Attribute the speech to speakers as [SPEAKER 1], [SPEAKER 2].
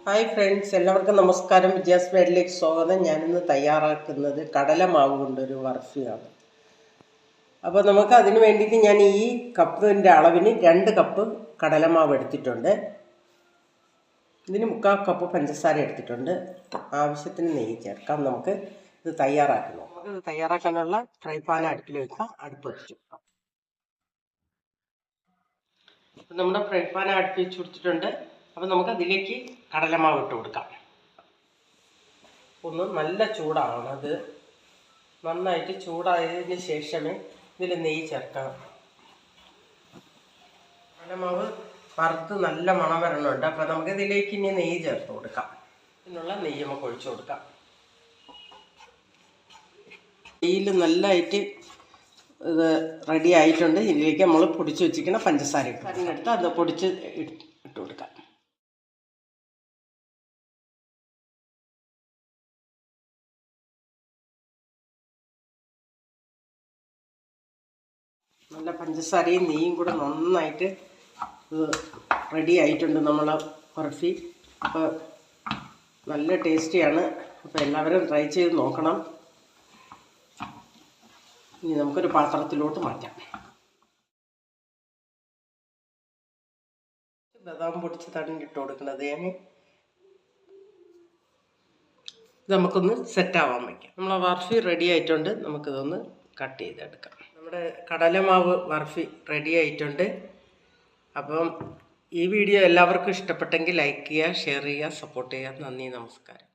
[SPEAKER 1] Hi friends, എല്ലാവർക്കും നമസ്കാരം. വിജയാസ് വേഡിലേക്ക് സ്വാഗതം. ഞാനിന്ന് തയ്യാറാക്കുന്നത് കടലമാവ് കൊണ്ടൊരു ബർഫിയാണ്. അപ്പോൾ നമുക്ക് അതിന് വേണ്ടിയിട്ട് ഞാൻ ഈ കപ്പിൻ്റെ അളവിന് 2 കപ്പ് കടലമാവ് എടുത്തിട്ടുണ്ട്. ഇതിന് 3/4 കപ്പ് പഞ്ചസാര എടുത്തിട്ടുണ്ട്. ആവശ്യത്തിന് നെയ്യ് ചേർക്കാം. നമുക്ക് ഇത് തയ്യാറാക്കണം. നമുക്കിത് തയ്യാറാക്കാനുള്ള ഫ്രൈ പാൻ അടുപ്പിൽ വെക്കാം. അടുപ്പ് വെച്ചു. നമ്മുടെ ഫ്രൈ പാൻ അടുപ്പിൽ വെച്ച് കൊടുത്തിട്ടുണ്ട്. അപ്പോൾ നമുക്ക് അതിലേക്ക് കടലമാവ് ഇട്ട് കൊടുക്കാം. ഒന്ന് നല്ല ചൂടാവണം. അത് നന്നായിട്ട് ചൂടായതിന് ശേഷമേ ഇതിൽ നെയ്യ് ചേർക്കാം. കടലമാവ് വറുത്ത് നല്ല മണം വരണുണ്ട്. അപ്പോൾ നമുക്ക് ഇതിലേക്ക് ഇനി നെയ്യ് ചേർത്ത് കൊടുക്കാം. ഇതിനുള്ള നെയ്യ് നമുക്ക് ഒഴിച്ചു കൊടുക്കാം. നെയ്യിൽ നല്ലതായിട്ട് ഇത് റെഡി ആയിട്ടുണ്ട്. ഇതിലേക്ക് നമ്മൾ പൊടിച്ച് വെച്ചിരിക്കുന്ന പഞ്ചസാര എടുത്ത് അത് പൊടിച്ച് ഇട്ട് കൊടുക്കാം. നല്ല പഞ്ചസാരയും നെയ്യും കൂടെ നന്നായിട്ട് റെഡി ആയിട്ടുണ്ട് നമ്മളെ ബർഫി. അപ്പോൾ നല്ല ടേസ്റ്റിയാണ്. അപ്പോൾ എല്ലാവരും ട്രൈ ചെയ്ത് നോക്കണം. ഇനി നമുക്കൊരു പാത്രത്തിലോട്ട് മാറ്റാം. ബദാം പൊടിച്ചതാണ് ഇട്ട് കൊടുക്കുന്നത്. ഇത് നമുക്കൊന്ന് സെറ്റാവാൻ വയ്ക്കാം. നമ്മളെ ബർഫി റെഡി ആയിട്ടുണ്ട്. നമുക്കിതൊന്ന് കട്ട് ചെയ്തെടുക്കാം. നമ്മുടെ കടലമാവ് ബർഫി റെഡി ആയിട്ടുണ്ട്. അപ്പം ഈ വീഡിയോ എല്ലാവർക്കും ഇഷ്ടപ്പെട്ടെങ്കിൽ ലൈക്ക് ചെയ്യുക, ഷെയർ ചെയ്യുക, സപ്പോർട്ട് ചെയ്യുക. നന്ദി, നമസ്കാരം.